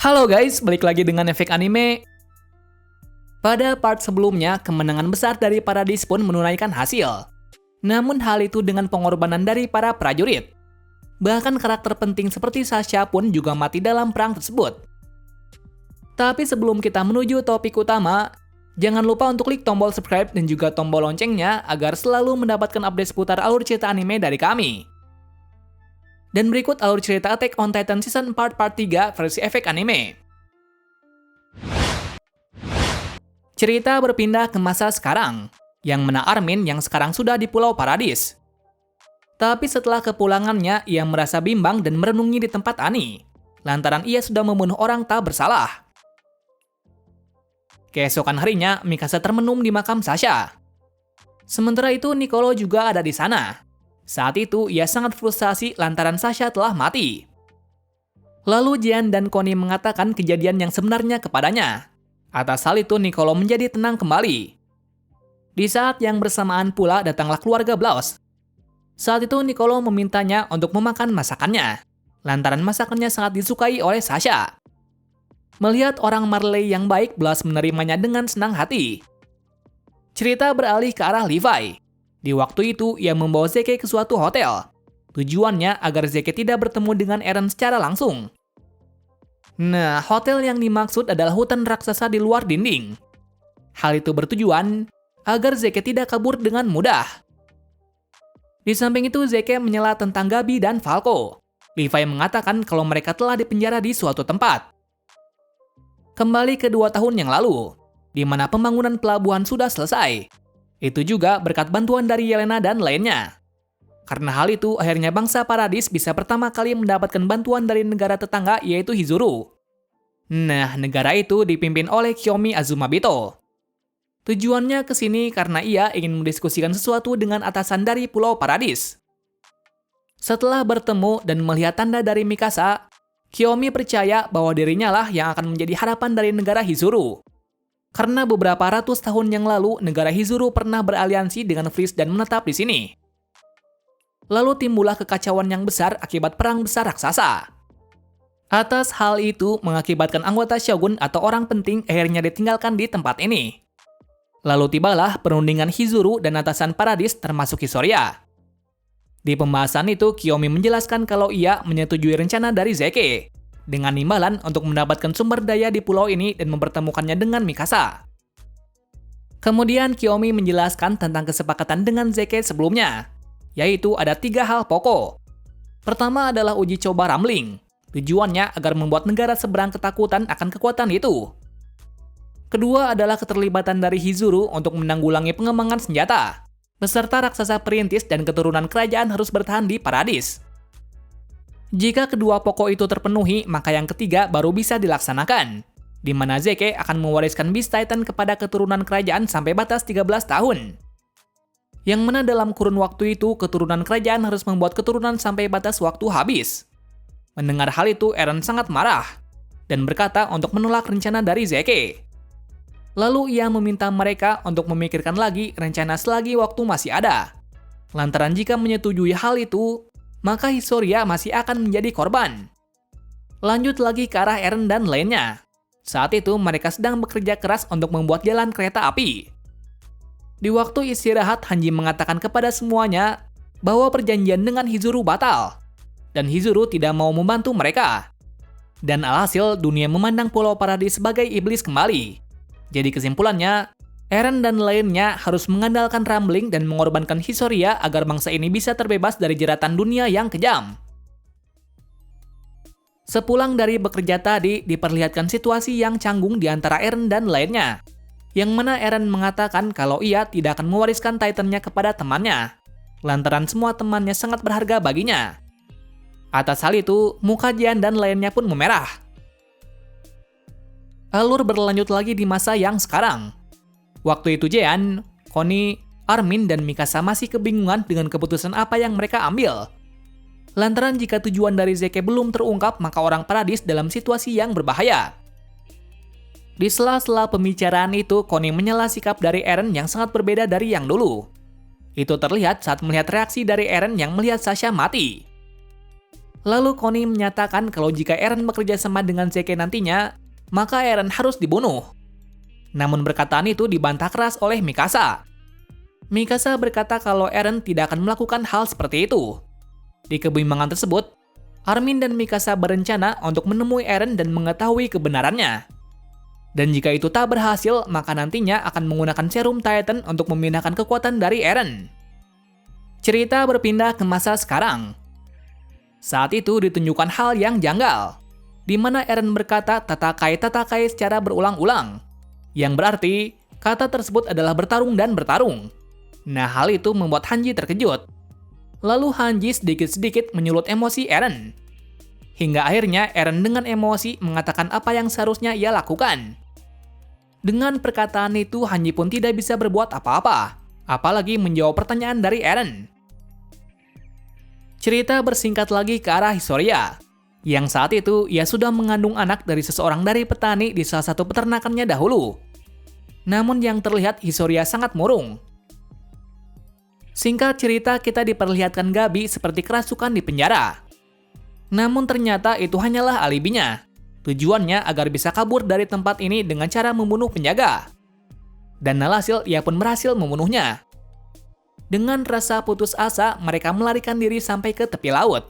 Halo guys, balik lagi dengan Efek Anime. Pada part sebelumnya, kemenangan besar dari Paradis pun menunaikan hasil. Namun hal itu dengan pengorbanan dari para prajurit. Bahkan karakter penting seperti Sasha pun juga mati dalam perang tersebut. Tapi sebelum kita menuju topik utama, jangan lupa untuk klik tombol subscribe dan juga tombol loncengnya agar selalu mendapatkan update seputar alur cerita anime dari kami. Dan berikut alur cerita Attack on Titan Season 4 Part 3 versi Efek Anime. Cerita berpindah ke masa sekarang, yang mana Armin yang sekarang sudah di Pulau Paradis. Tapi setelah kepulangannya, ia merasa bimbang dan merenungi di tempat Ani, lantaran ia sudah membunuh orang tak bersalah. Keesokan harinya, Mikasa termenung di makam Sasha. Sementara itu, Niccolo juga ada di sana. Saat itu, ia sangat frustasi lantaran Sasha telah mati. Lalu Jean dan Connie mengatakan kejadian yang sebenarnya kepadanya. Atas hal itu, Niccolo menjadi tenang kembali. Di saat yang bersamaan pula datanglah keluarga Blaus. Saat itu, Niccolo memintanya untuk memakan masakannya, lantaran masakannya sangat disukai oleh Sasha. Melihat orang Marley yang baik, Blaus menerimanya dengan senang hati. Cerita beralih ke arah Levi. Di waktu itu, ia membawa Zeke ke suatu hotel. Tujuannya agar Zeke tidak bertemu dengan Eren secara langsung. Nah, hotel yang dimaksud adalah hutan raksasa di luar dinding. Hal itu bertujuan agar Zeke tidak kabur dengan mudah. Di samping itu, Zeke menyela tentang Gabi dan Falco. Levi mengatakan kalau mereka telah dipenjara di suatu tempat. Kembali ke 2 tahun yang lalu, di mana pembangunan pelabuhan sudah selesai. Itu juga berkat bantuan dari Yelena dan lainnya. Karena hal itu, akhirnya bangsa Paradis bisa pertama kali mendapatkan bantuan dari negara tetangga yaitu Hizuru. Nah, negara itu dipimpin oleh Kiyomi Azumabito. Tujuannya ke sini karena ia ingin mendiskusikan sesuatu dengan atasan dari Pulau Paradis. Setelah bertemu dan melihat tanda dari Mikasa, Kiyomi percaya bahwa dirinya lah yang akan menjadi harapan dari negara Hizuru. Karena beberapa ratus tahun yang lalu, negara Hizuru pernah beraliansi dengan Freeze dan menetap di sini. Lalu timbullah kekacauan yang besar akibat perang besar raksasa. Atas hal itu, mengakibatkan anggota Shogun atau orang penting akhirnya ditinggalkan di tempat ini. Lalu tibalah perundingan Hizuru dan atasan Paradis termasuk Hisoria. Di pembahasan itu, Kiyomi menjelaskan kalau ia menyetujui rencana dari Zeke, dengan imbalan untuk mendapatkan sumber daya di pulau ini dan mempertemukannya dengan Mikasa. Kemudian Kiyomi menjelaskan tentang kesepakatan dengan Zeke sebelumnya, yaitu ada 3 hal pokok. Pertama adalah uji coba Ramling, tujuannya agar membuat negara seberang ketakutan akan kekuatan itu. Kedua adalah keterlibatan dari Hizuru untuk menanggulangi pengembangan senjata, beserta raksasa perintis dan keturunan kerajaan harus bertahan di Paradis. Jika kedua pokok itu terpenuhi, maka yang ketiga baru bisa dilaksanakan, di mana Zeke akan mewariskan Beast Titan kepada keturunan kerajaan sampai batas 13 tahun. Yang mana dalam kurun waktu itu, keturunan kerajaan harus membuat keturunan sampai batas waktu habis. Mendengar hal itu, Eren sangat marah, dan berkata untuk menolak rencana dari Zeke. Lalu ia meminta mereka untuk memikirkan lagi rencana selagi waktu masih ada. Lantaran jika menyetujui hal itu, maka Hisoria masih akan menjadi korban. Lanjut lagi ke arah Eren dan lainnya. Saat itu mereka sedang bekerja keras untuk membuat jalan kereta api. Di waktu istirahat, Hanji mengatakan kepada semuanya bahwa perjanjian dengan Hizuru batal, dan Hizuru tidak mau membantu mereka. Dan alhasil, dunia memandang Pulau Paradis sebagai iblis kembali. Jadi kesimpulannya, Eren dan lainnya harus mengandalkan Ramling dan mengorbankan Hisoria agar bangsa ini bisa terbebas dari jeratan dunia yang kejam. Sepulang dari bekerja tadi, diperlihatkan situasi yang canggung di antara Eren dan lainnya. Yang mana Eren mengatakan kalau ia tidak akan mewariskan Titan-nya kepada temannya, lantaran semua temannya sangat berharga baginya. Atas hal itu, muka Jean dan lainnya pun memerah. Alur berlanjut lagi di masa yang sekarang. Waktu itu Jean, Connie, Armin, dan Mikasa masih kebingungan dengan keputusan apa yang mereka ambil. Lantaran jika tujuan dari Zeke belum terungkap, maka orang Paradis dalam situasi yang berbahaya. Di sela-sela pembicaraan itu, Connie menyela sikap dari Eren yang sangat berbeda dari yang dulu. Itu terlihat saat melihat reaksi dari Eren yang melihat Sasha mati. Lalu Connie menyatakan kalau jika Eren bekerja sama dengan Zeke nantinya, maka Eren harus dibunuh. Namun perkataan itu dibantah keras oleh Mikasa. Mikasa berkata kalau Eren tidak akan melakukan hal seperti itu. Di kebimbangan tersebut, Armin dan Mikasa berencana untuk menemui Eren dan mengetahui kebenarannya. Dan jika itu tak berhasil, maka nantinya akan menggunakan serum Titan untuk memindahkan kekuatan dari Eren. Cerita berpindah ke masa sekarang. Saat itu ditunjukkan hal yang janggal, di mana Eren berkata tatakai secara berulang-ulang, yang berarti kata tersebut adalah bertarung dan bertarung. Nah, hal itu membuat Hanji terkejut. Lalu Hanji sedikit-sedikit menyulut emosi Eren. Hingga akhirnya Eren dengan emosi mengatakan apa yang seharusnya ia lakukan. Dengan perkataan itu, Hanji pun tidak bisa berbuat apa-apa, apalagi menjawab pertanyaan dari Eren. Cerita bersingkat lagi ke arah Hisoria, yang saat itu ia sudah mengandung anak dari seseorang dari petani di salah satu peternakannya dahulu. Namun yang terlihat Hisoria sangat murung. Singkat cerita, kita diperlihatkan Gabi seperti kerasukan di penjara. Namun ternyata itu hanyalah alibinya. Tujuannya agar bisa kabur dari tempat ini dengan cara membunuh penjaga. Dan alhasil ia pun berhasil membunuhnya. Dengan rasa putus asa, mereka melarikan diri sampai ke tepi laut.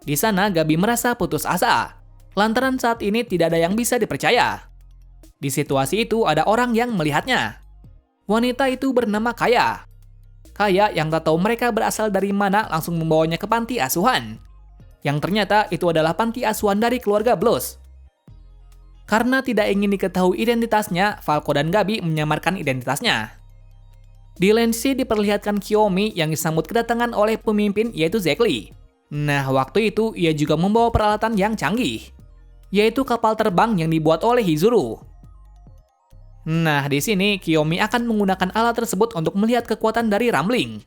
Di sana Gabi merasa putus asa, lantaran saat ini tidak ada yang bisa dipercaya. Di situasi itu ada orang yang melihatnya. Wanita itu bernama Kaya. Kaya yang tak tahu mereka berasal dari mana langsung membawanya ke panti asuhan. Yang ternyata itu adalah panti asuhan dari keluarga Blues. Karena tidak ingin diketahui identitasnya, Falco dan Gabi menyamarkan identitasnya. Di Lancy diperlihatkan Kiyomi yang disambut kedatangan oleh pemimpin yaitu Zekli. Nah, waktu itu ia juga membawa peralatan yang canggih, yaitu kapal terbang yang dibuat oleh Hizuru. Nah, di sini Kiyomi akan menggunakan alat tersebut untuk melihat kekuatan dari Rumbling.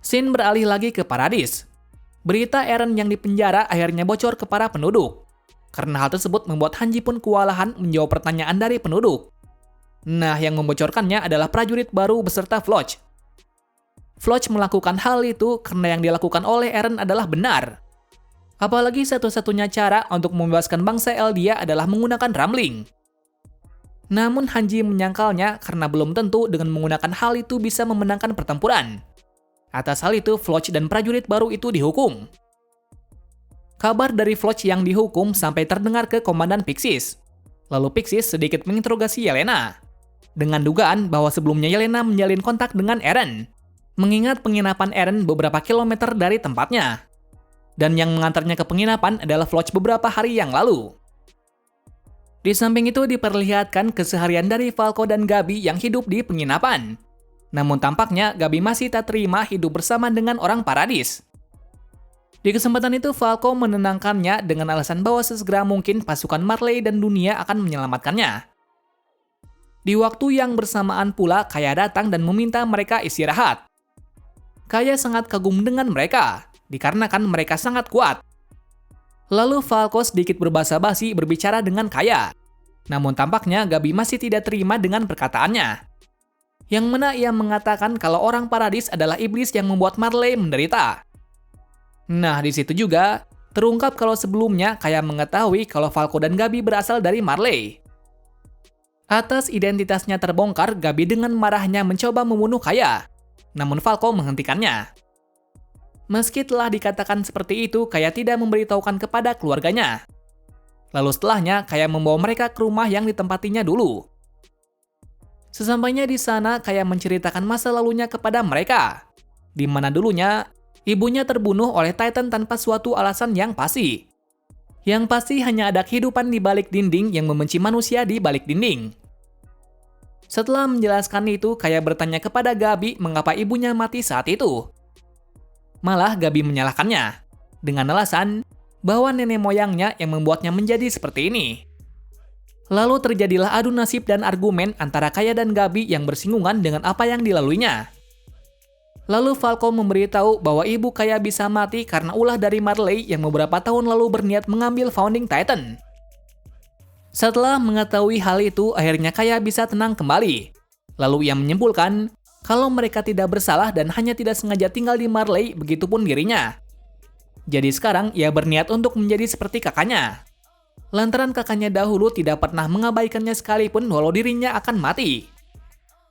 Scene beralih lagi ke Paradis. Berita Eren yang dipenjara akhirnya bocor ke para penduduk. Karena hal tersebut membuat Hanji pun kewalahan menjawab pertanyaan dari penduduk. Nah, yang membocorkannya adalah prajurit baru beserta Floch. Floch melakukan hal itu karena yang dilakukan oleh Eren adalah benar. Apalagi satu-satunya cara untuk membebaskan bangsa Eldia adalah menggunakan Rumbling. Namun Hanji menyangkalnya karena belum tentu dengan menggunakan hal itu bisa memenangkan pertempuran. Atas hal itu, Floch dan prajurit baru itu dihukum. Kabar dari Floch yang dihukum sampai terdengar ke Komandan Pixis. Lalu Pixis sedikit menginterogasi Yelena. Dengan dugaan bahwa sebelumnya Yelena menjalin kontak dengan Eren, mengingat penginapan Eren beberapa kilometer dari tempatnya. Dan yang mengantarnya ke penginapan adalah Floch beberapa hari yang lalu. Di samping itu diperlihatkan keseharian dari Falco dan Gabi yang hidup di penginapan. Namun tampaknya Gabi masih tak terima hidup bersama dengan orang Paradis. Di kesempatan itu Falco menenangkannya dengan alasan bahwa sesegera mungkin pasukan Marley dan dunia akan menyelamatkannya. Di waktu yang bersamaan pula Kaya datang dan meminta mereka istirahat. Kaya sangat kagum dengan mereka, dikarenakan mereka sangat kuat. Lalu Falco sedikit berbasa-basi berbicara dengan Kaya. Namun tampaknya Gabi masih tidak terima dengan perkataannya. Yang mana ia mengatakan kalau orang Paradis adalah iblis yang membuat Marley menderita. Nah, di situ juga terungkap kalau sebelumnya Kaya mengetahui kalau Falco dan Gabi berasal dari Marley. Atas identitasnya terbongkar, Gabi dengan marahnya mencoba membunuh Kaya. Namun Falco menghentikannya. Meski telah dikatakan seperti itu, Kaya tidak memberitahukan kepada keluarganya. Lalu setelahnya, Kaya membawa mereka ke rumah yang ditempatinya dulu. Sesampainya di sana, Kaya menceritakan masa lalunya kepada mereka. Di mana dulunya, ibunya terbunuh oleh Titan tanpa suatu alasan yang pasti. Yang pasti hanya ada kehidupan di balik dinding yang membenci manusia di balik dinding. Setelah menjelaskan itu, Kaya bertanya kepada Gabi mengapa ibunya mati saat itu. Malah Gabi menyalahkannya, dengan alasan bahwa nenek moyangnya yang membuatnya menjadi seperti ini. Lalu terjadilah adu nasib dan argumen antara Kaya dan Gabi yang bersinggungan dengan apa yang dilaluinya. Lalu Falco memberitahu bahwa ibu Kaya bisa mati karena ulah dari Marley yang beberapa tahun lalu berniat mengambil Founding Titan. Setelah mengetahui hal itu, akhirnya Kaya bisa tenang kembali. Lalu ia menyimpulkan kalau mereka tidak bersalah dan hanya tidak sengaja tinggal di Marley, begitupun dirinya. Jadi sekarang ia berniat untuk menjadi seperti kakaknya. Lantaran kakaknya dahulu tidak pernah mengabaikannya sekalipun walau dirinya akan mati.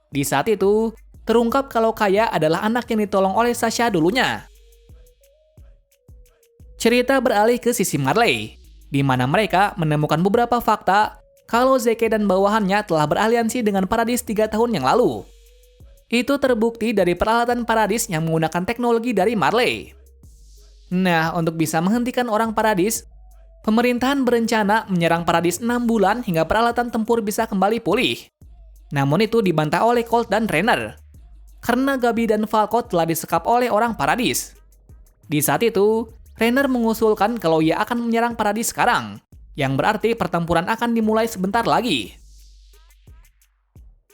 Di saat itu, terungkap kalau Kaya adalah anak yang ditolong oleh Sasha dulunya. Cerita beralih ke sisi Marley, di mana mereka menemukan beberapa fakta kalau Zeke dan bawahannya telah beraliansi dengan Paradis 3 tahun yang lalu. Itu terbukti dari peralatan Paradis yang menggunakan teknologi dari Marley. Nah, untuk bisa menghentikan orang Paradis, pemerintahan berencana menyerang Paradis 6 bulan hingga peralatan tempur bisa kembali pulih. Namun itu dibantah oleh Colt dan Rainer, karena Gabi dan Falco telah disekap oleh orang Paradis. Di saat itu, Rainer mengusulkan kalau ia akan menyerang Paradis sekarang, yang berarti pertempuran akan dimulai sebentar lagi.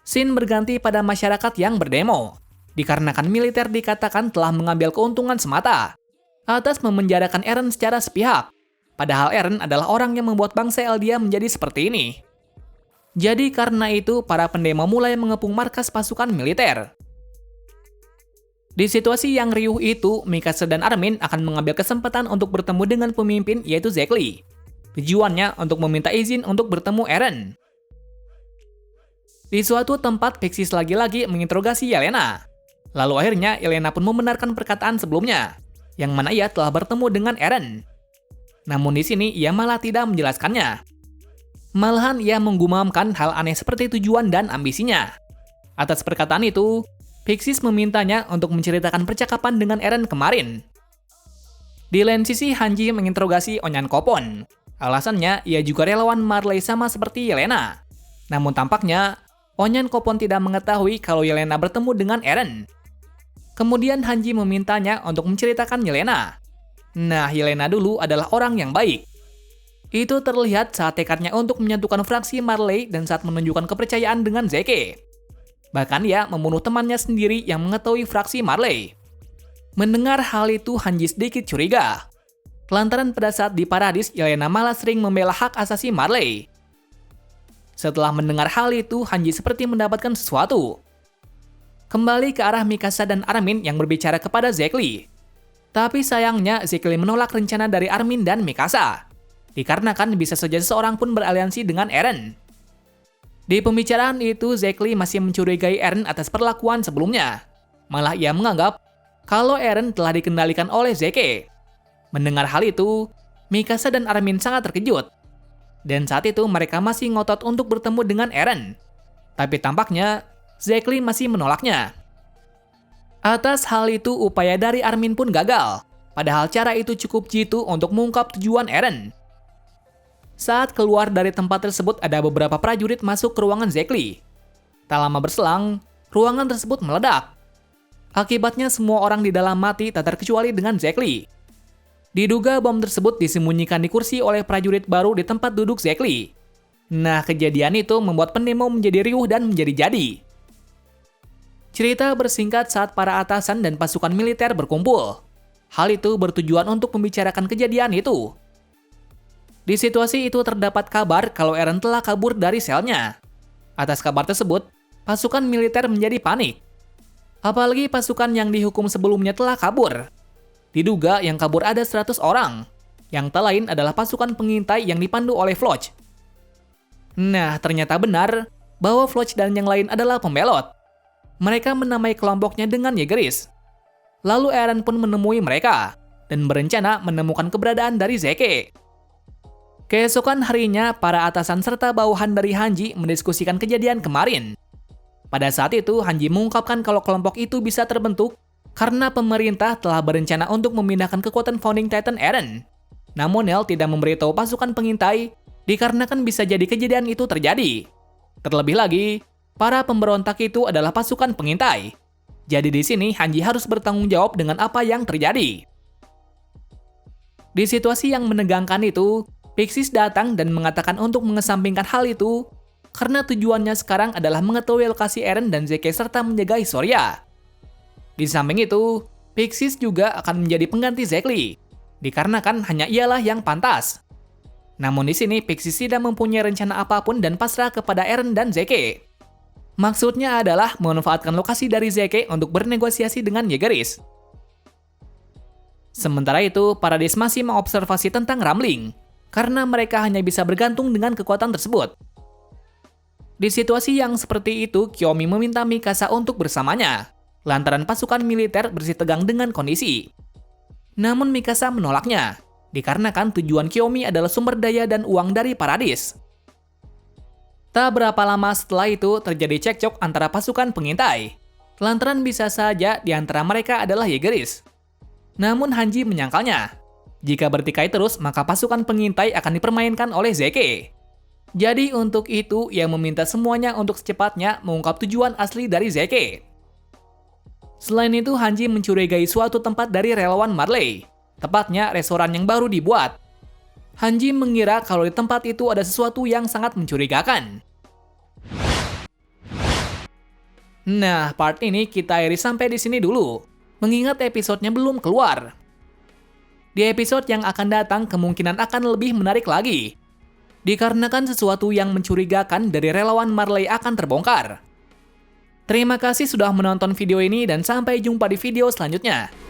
Scene berganti pada masyarakat yang berdemo, dikarenakan militer dikatakan telah mengambil keuntungan semata atas memenjarakan Eren secara sepihak. Padahal Eren adalah orang yang membuat bangsa Eldia menjadi seperti ini. Jadi karena itu, para pendemo mulai mengepung markas pasukan militer. Di situasi yang riuh itu, Mikasa dan Armin akan mengambil kesempatan untuk bertemu dengan pemimpin yaitu Zeke Lee. Tujuannya untuk meminta izin untuk bertemu Eren. Di suatu tempat, Pixis lagi-lagi menginterogasi Yelena. Lalu akhirnya Yelena pun membenarkan perkataan sebelumnya, yang mana ia telah bertemu dengan Eren. Namun di sini ia malah tidak menjelaskannya. Malahan ia menggumamkan hal aneh seperti tujuan dan ambisinya. Atas perkataan itu, Pixis memintanya untuk menceritakan percakapan dengan Eren kemarin. Di lain sisi, Hanji menginterogasi Onyan Kopon. Alasannya, ia juga relawan Marley sama seperti Yelena. Namun tampaknya, Onyan Kopon tidak mengetahui kalau Yelena bertemu dengan Eren. Kemudian Hanji memintanya untuk menceritakan Yelena. Nah, Yelena dulu adalah orang yang baik. Itu terlihat saat tekadnya untuk menyatukan fraksi Marley dan saat menunjukkan kepercayaan dengan Zeke. Bahkan ia membunuh temannya sendiri yang mengetahui fraksi Marley. Mendengar hal itu, Hanji sedikit curiga. Lantaran pada saat di Paradis, Yelena malah sering membela hak asasi Marley. Setelah mendengar hal itu, Hanji seperti mendapatkan sesuatu. Kembali ke arah Mikasa dan Armin yang berbicara kepada Zeke Lee. Tapi sayangnya, Zeke Lee menolak rencana dari Armin dan Mikasa. Dikarenakan bisa saja seseorang pun beraliansi dengan Eren. Di pembicaraan itu, Zeke Lee masih mencurigai Eren atas perlakuan sebelumnya. Malah ia menganggap kalau Eren telah dikendalikan oleh Zeke. Mendengar hal itu, Mikasa dan Armin sangat terkejut. Dan saat itu mereka masih ngotot untuk bertemu dengan Eren. Tapi tampaknya, Zeke Lee masih menolaknya. Atas hal itu, upaya dari Armin pun gagal. Padahal cara itu cukup jitu untuk mengungkap tujuan Eren. Saat keluar dari tempat tersebut, ada beberapa prajurit masuk ke ruangan Zeke Lee. Tak lama berselang, ruangan tersebut meledak. Akibatnya semua orang di dalam mati tak terkecuali dengan Zeke Lee. Diduga bom tersebut disembunyikan di kursi oleh prajurit baru di tempat duduk Zeke Lee. Nah, kejadian itu membuat pendemo menjadi riuh dan menjadi-jadi. Cerita bersingkat saat para atasan dan pasukan militer berkumpul. Hal itu bertujuan untuk membicarakan kejadian itu. Di situasi itu terdapat kabar kalau Eren telah kabur dari selnya. Atas kabar tersebut, pasukan militer menjadi panik. Apalagi pasukan yang dihukum sebelumnya telah kabur. Diduga yang kabur ada 100 orang. Yang tak lain adalah pasukan pengintai yang dipandu oleh Floch. Nah, ternyata benar bahwa Floch dan yang lain adalah pembelot. Mereka menamai kelompoknya dengan Yegeris. Lalu Eren pun menemui mereka dan berencana menemukan keberadaan dari Zeke. Keesokan harinya, para atasan serta bawahan dari Hanji mendiskusikan kejadian kemarin. Pada saat itu, Hanji mengungkapkan kalau kelompok itu bisa terbentuk karena pemerintah telah berencana untuk memindahkan kekuatan Founding Titan Eren. Namun Nel tidak memberitahu pasukan pengintai dikarenakan bisa jadi kejadian itu terjadi. Terlebih lagi, para pemberontak itu adalah pasukan pengintai. Jadi di sini Hanji harus bertanggung jawab dengan apa yang terjadi. Di situasi yang menegangkan itu, Pixis datang dan mengatakan untuk mengesampingkan hal itu karena tujuannya sekarang adalah mengetahui lokasi Eren dan Zeke serta menjaga Historia. Di samping itu, Pixis juga akan menjadi pengganti Zeke Lee, dikarenakan hanya ialah yang pantas. Namun di sini Pixis tidak mempunyai rencana apapun dan pasrah kepada Eren dan Zeke. Maksudnya adalah memanfaatkan lokasi dari Zeke untuk bernegosiasi dengan Jaegerist. Sementara itu, Paradis masih mengobservasi tentang Ramling, karena mereka hanya bisa bergantung dengan kekuatan tersebut. Di situasi yang seperti itu, Kiyomi meminta Mikasa untuk bersamanya, lantaran pasukan militer bersitegang dengan kondisi. Namun Mikasa menolaknya, dikarenakan tujuan Kiyomi adalah sumber daya dan uang dari Paradis. Tak berapa lama setelah itu terjadi cekcok antara pasukan pengintai, lantaran bisa saja di antara mereka adalah Jaegerist. Namun Hanji menyangkalnya. Jika bertikai terus, maka pasukan pengintai akan dipermainkan oleh Zeke. Jadi untuk itu, ia meminta semuanya untuk secepatnya mengungkap tujuan asli dari Zeke. Selain itu, Hanji mencurigai suatu tempat dari relawan Marley, tepatnya restoran yang baru dibuat. Hanji mengira kalau di tempat itu ada sesuatu yang sangat mencurigakan. Nah, part ini kita akhiri sampai di sini dulu, mengingat episodenya belum keluar. Di episode yang akan datang kemungkinan akan lebih menarik lagi, dikarenakan sesuatu yang mencurigakan dari relawan Marley akan terbongkar. Terima kasih sudah menonton video ini dan sampai jumpa di video selanjutnya.